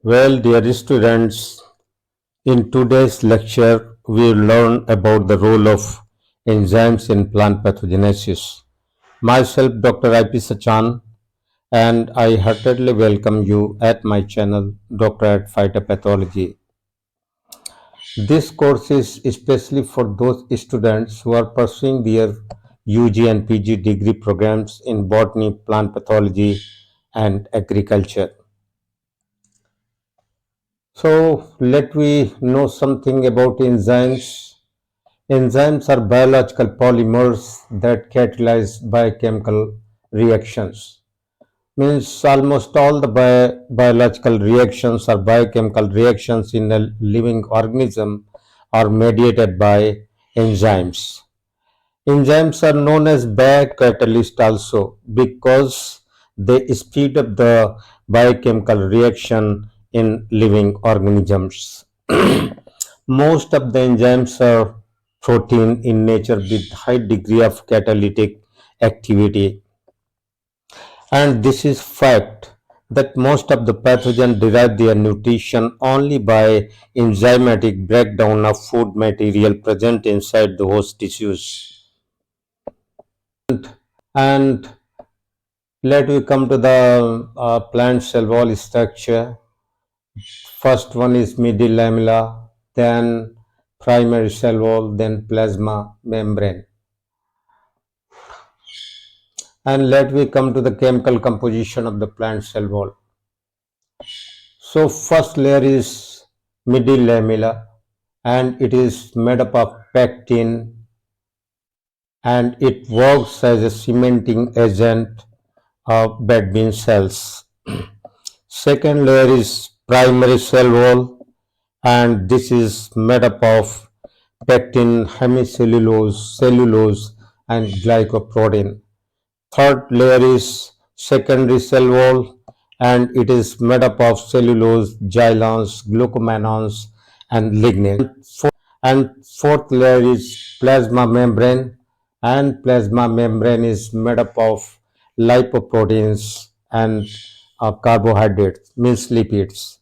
Well, dear students, in today's lecture, we will learn about the role of enzymes in plant pathogenesis. Myself, Dr. I.P. Sachan, and I heartily welcome you at my channel, Dr. at Phytopathology. This course is especially for those students who are pursuing their UG and PG degree programs in botany, plant pathology, and agriculture. So, let we know something about enzymes. Enzymes are biological polymers that catalyze biochemical reactions. Means almost all the biological reactions or biochemical reactions in a living organism are mediated by enzymes. Enzymes are known as biocatalysts also because they speed up the biochemical reaction in living organisms. Most of the enzymes are protein in nature with high degree of catalytic activity, and this is fact that most of the pathogens derive their nutrition only by enzymatic breakdown of food material present inside the host tissues. And let we come to the plant cell wall structure. First one is middle lamella, then primary cell wall, then plasma membrane. And let we come to the chemical composition of the plant cell wall. So first layer is middle lamella, and it is made up of pectin, and it works as a cementing agent of between cells. Second layer is primary cell wall, and this is made up of pectin, hemicellulose, cellulose, and glycoprotein. Third layer is secondary cell wall, and it is made up of cellulose, xylons, glucomanons, and lignases. And fourth layer is plasma membrane, and plasma membrane is made up of lipoproteins and carbohydrates, means lipids.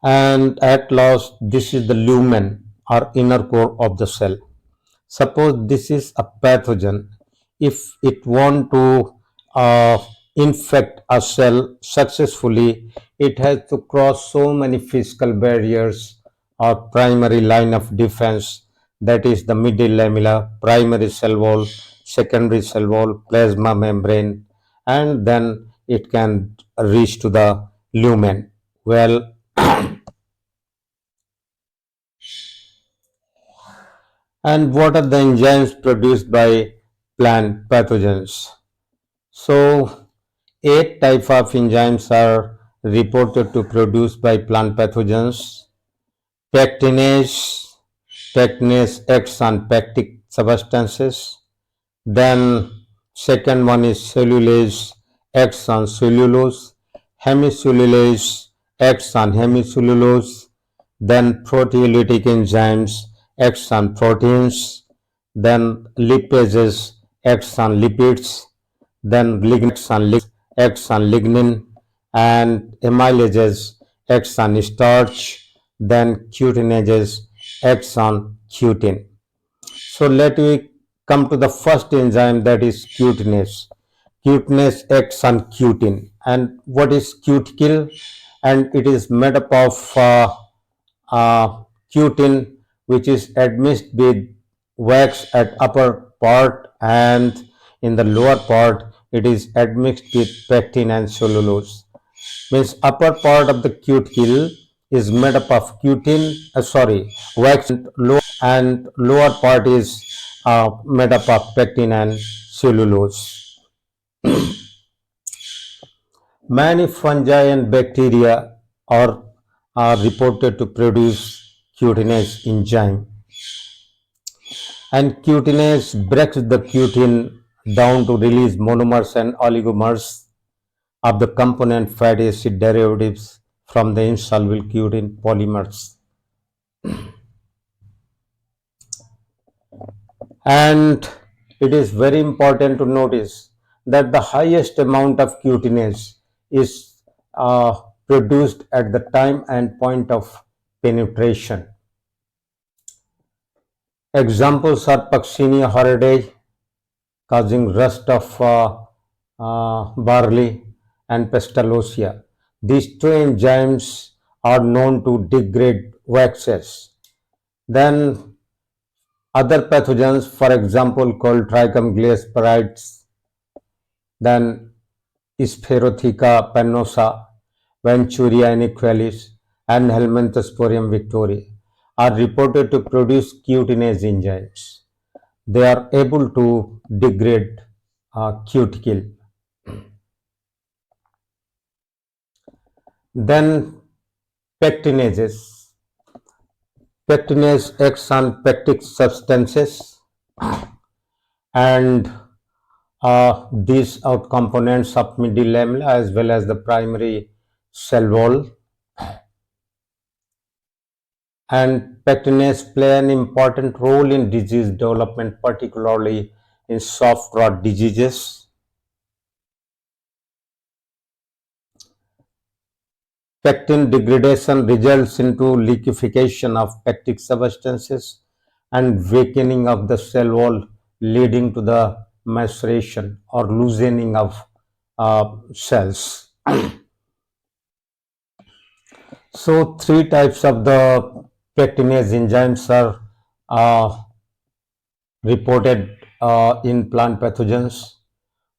And at last, this is the lumen or inner core of the cell. Suppose this is a pathogen. If it want to infect a cell successfully, it has to cross so many physical barriers or primary line of defense, that is the middle lamella, primary cell wall, secondary cell wall, plasma membrane, and then it can reach to the lumen. Well, and what are the enzymes produced by plant pathogens? So, 8 types of enzymes are reported to produce by plant pathogens. Pectinase, pectinase acts on pectic substances. Then second one is cellulase, acts on cellulose. Hemicellulase acts on hemicellulose. Then proteolytic enzymes acts on proteins. Then lipases acts on lipids. Then acts on lignin, and amylases acts on starch. Then cutinases acts on cutin. So let we come to the first enzyme, that is cutinase. Cutinase acts on cutin. And what is cuticle? And it is made up of cutin, which is admixed with wax at upper part, and in the lower part it is admixed with pectin and cellulose. Means upper part of the cuticle is made up of wax, and lower part is made up of pectin and cellulose. Many fungi and bacteria are reported to produce cutinase enzyme, and cutinase breaks the cutin down to release monomers and oligomers of the component fatty acid derivatives from the insoluble cutin polymers. And it is very important to notice that the highest amount of cutinase is produced at the time and point of penetration. Examples are Puccinia horridae, causing rust of barley, and Pestalosia. These two enzymes are known to degrade waxes. Then other pathogens, for example, called Trichum gliasporides, then Spherotheca pannosa, Venturi inequalis, and Helminthosporium victoria, are reported to produce cutinase enzymes. They are able to degrade cuticle. Then pectinases. Pectinase acts on pectic substances, and these are components of middle lamella as well as the primary cell wall. And pectinases play an important role in disease development, particularly in soft rot diseases. Pectin degradation results into liquefaction of pectic substances and weakening of the cell wall, leading to the maceration or loosening of cells. So three types of the pectinase enzymes are reported in plant pathogens.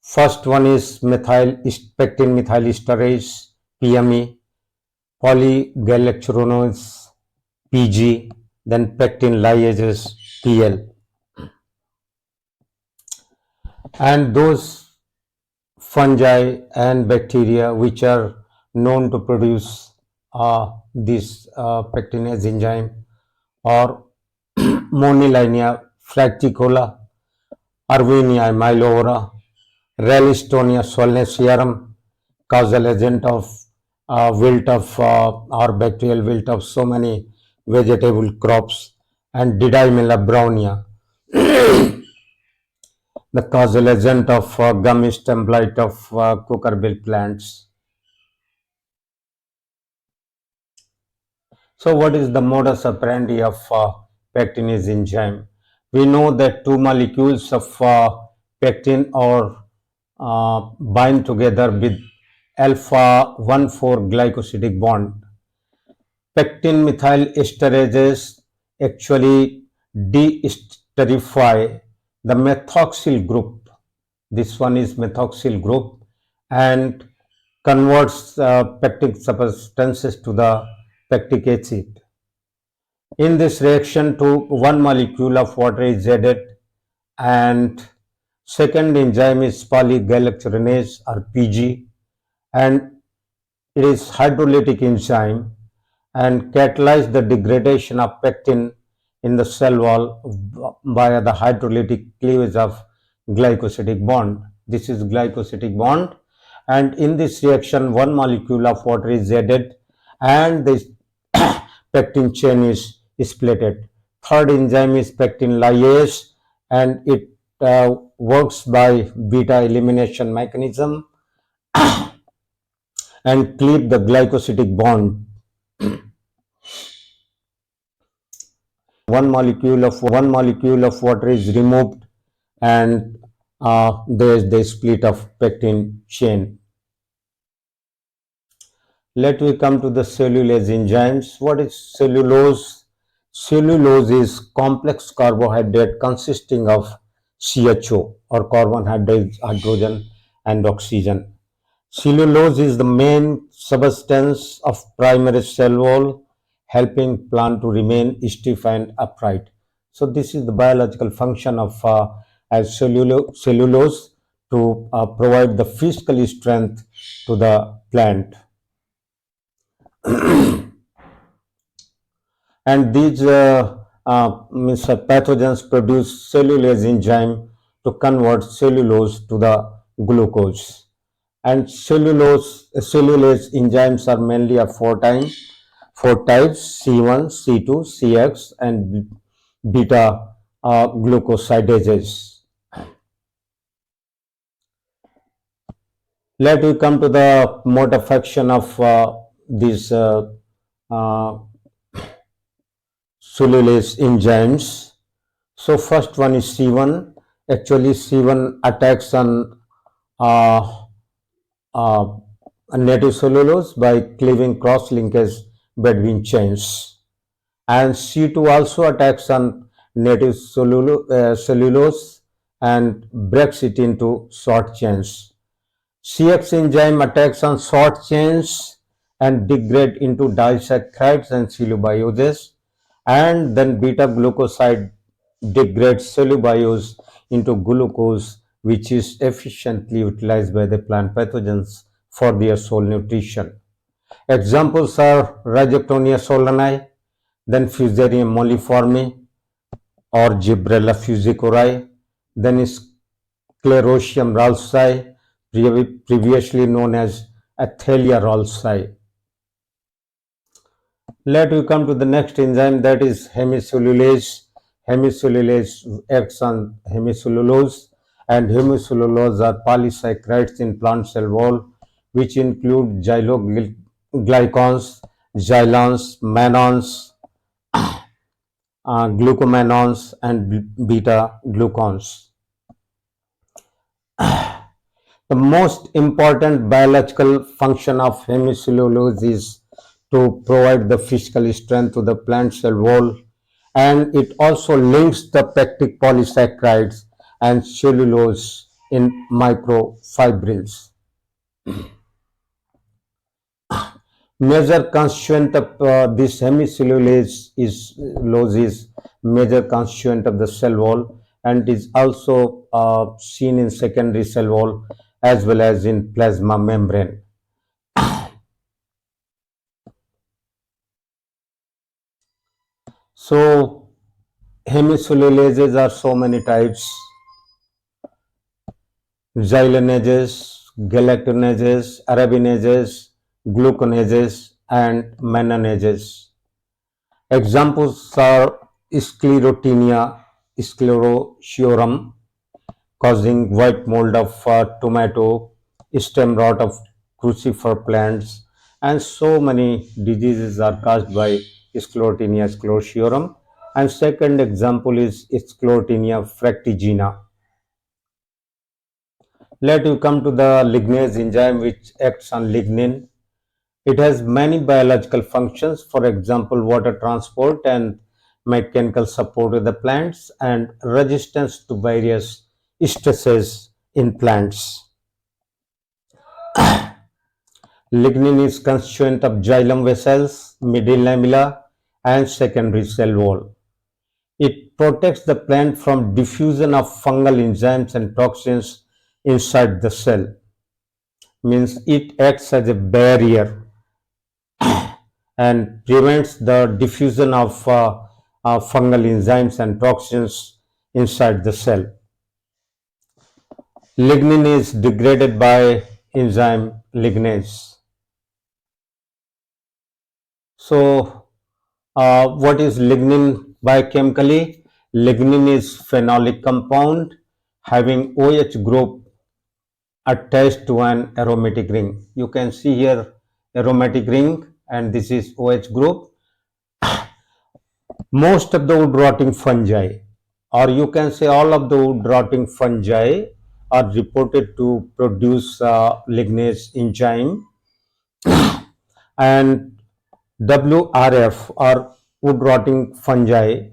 First one is pectin methylesterases, PME, polygalacturonase, PG, then pectin liases, PL. And those fungi and bacteria which are known to produce this pectinase enzyme or Monilinia fracticola, Arvinia mylovora, Rallistonia solanacearum, causal agent of wilt of or bacterial wilt of so many vegetable crops, and Didymella brownia, the causal agent of gummy stem blight of cucurbill plants. So what is the modus operandi of pectinase enzyme? We know that two molecules of pectin are bind together with alpha 1,4 glycosidic bond. Pectin methylesterases actually deesterify the methoxyl group. This one is methoxyl group, and converts pectic substances to the pectic acid. In this reaction, to one molecule of water is added, and second enzyme is polygalacturonase or PG, and it is hydrolytic enzyme and catalyze the degradation of pectin in the cell wall via the hydrolytic cleavage of glycosidic bond. This is glycosidic bond, and in this reaction one molecule of water is added and this pectin chain is splitted. Third enzyme is pectin liase, and it works by beta elimination mechanism and cleave the glycosidic bond. One molecule of water is removed, and there is the split of pectin chain. Let me come to the cellulase enzymes. What is cellulose? Cellulose is complex carbohydrate consisting of CHO or carbon, hydrogen and oxygen. Cellulose is the main substance of primary cell wall, helping plant to remain stiff and upright. So this is the biological function of cellulose to provide the physical strength to the plant. And these pathogens produce cellulase enzyme to convert cellulose to the glucose. And cellulase enzymes are mainly of four types: C1, C2, CX, and beta glucosidases. Let we come to the mode of action of these uh, cellulase enzymes. So first one is C1. Actually, C1 attacks on uh, uh, native cellulose by cleaving cross linkage between chains, and C2 also attacks on native cellulose and breaks it into short chains. CX enzyme attacks on short chains and degrade into disaccharides and celluloses, and then beta glucoside degrades cellulose into glucose, which is efficiently utilized by the plant pathogens for their sole nutrition. Examples are Rhizoctonia solani, then Fusarium molliforme or Gibberella fusicori, then Sclerosium ralsei, previously known as Athelia ralsei. Let we come to the next enzyme, that is hemicellulase. Hemicellulase acts on hemicellulose, and hemicellulose are polysaccharides in plant cell wall, which include xyloglycans, xylans, mannans, glucomanons, and beta glucans. The most important biological function of hemicellulose is to provide the physical strength to the plant cell wall, and it also links the pectic polysaccharides and cellulose in microfibrils. Major constituent of this hemicellulase is major constituent of the cell wall, and is also seen in secondary cell wall as well as in plasma membrane. So hemicellulases are so many types: xylanases, galactonases, arabinases, gluconases, and mannanases. Examples are Sclerotinia sclerotium, causing white mold of tomato, stem rot of crucifer plants, and so many diseases are caused by Sclerotinia sclerotium. And second example is Sclerotinia fructigena. Let you come to the lignase enzyme, which acts on lignin. It has many biological functions, for example, water transport and mechanical support of the plants, and resistance to various stresses in plants. Lignin is constituent of xylem vessels, middle lamella, and secondary cell wall. It protects the plant from diffusion of fungal enzymes and toxins inside the cell. Means it acts as a barrier and prevents the diffusion of fungal enzymes and toxins inside the cell. Lignin is degraded by enzyme lignase. So, what is lignin biochemically? Lignin is phenolic compound having OH group attached to an aromatic ring. You can see here aromatic ring, and this is OH group. Most of the wood rotting fungi, or you can say all of the wood rotting fungi, are reported to produce lignase enzyme, and WRF or wood rotting fungi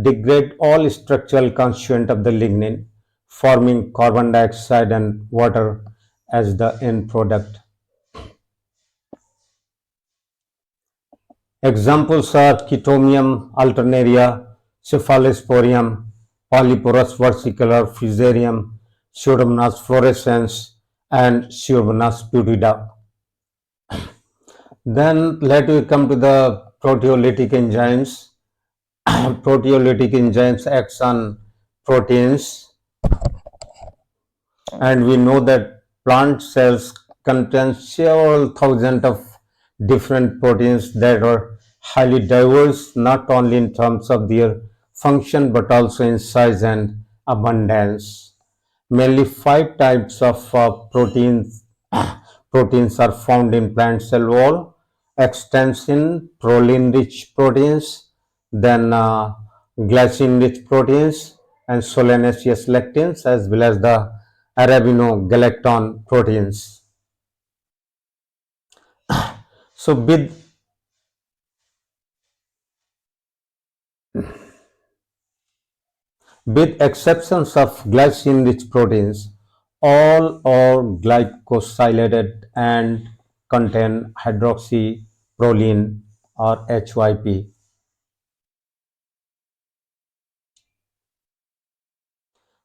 degrade all structural constituent of the lignin, forming carbon dioxide and water as the end product. Examples are Chitomium alternaria, Cephalosporium, Polyporus versicolor, Fusarium, Pseudomonas fluorescens, and Pseudomonas putida. Then let we come to the proteolytic enzymes. Proteolytic enzymes acts on proteins, and we know that plant cells contain several thousand of different proteins that are highly diverse, not only in terms of their function but also in size and abundance. Mainly 5 types of proteins are found in plant cell wall, extensin, proline-rich proteins, then glycine-rich proteins, and solanaceous lectins, as well as the arabinogalactone proteins. So, with exceptions of glycine-rich proteins, all are glycosylated and contain hydroxyproline or HYP.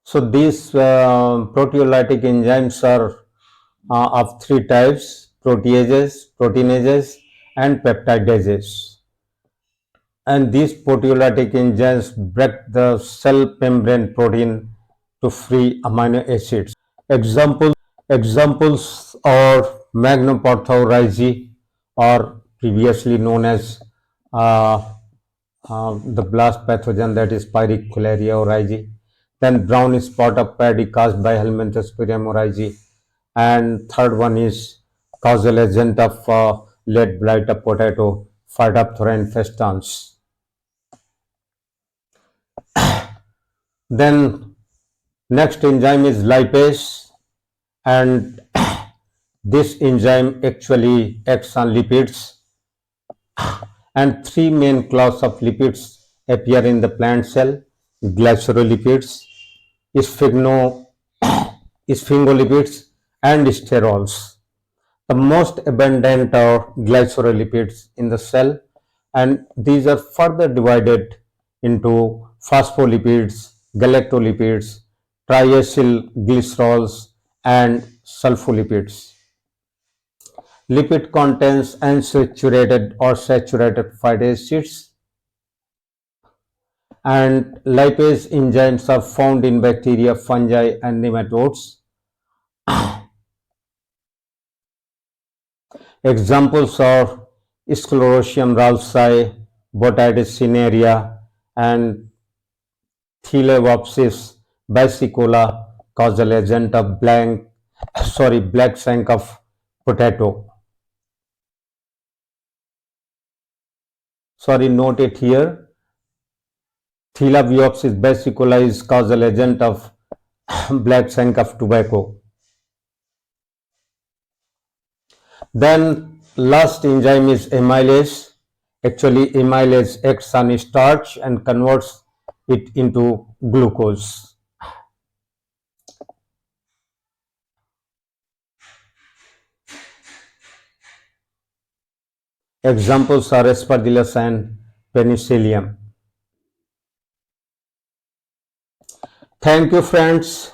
So these proteolytic enzymes are of three types: proteases, proteinases, and peptidases. And these proteolytic enzymes break the cell membrane protein to free amino acids. Examples are magnopathoraige, or previously known as uh, the blast pathogen, that is Pyricularia oryzae. Then brown spot of paddy caused by Helminthosporium oryzae. And third one is causal agent of lead blight of potato, Phytophthora infestans. Then next enzyme is lipase, and this enzyme actually acts on lipids, and three main class of lipids appear in the plant cell: glycerolipids, sphingolipids, and sterols. The most abundant are glycerolipids in the cell, and these are further divided into phospholipids, galactolipids, triacylglycerols, and sulfolipids. Lipid contains unsaturated or saturated fatty acids, and lipase enzymes are found in bacteria, fungi, and nematodes. Examples are Sclerotium ralphi, Botitis cinerea, and Thelewopsis bicycola, causal agent of black shank of potato. Sorry, note it here. Thelewopsis bicycola is causal agent of black shank of tobacco. Then last enzyme is amylase. Actually, amylase acts on starch and converts it into glucose. Examples are Aspergillus and Penicillium. Thank you, friends.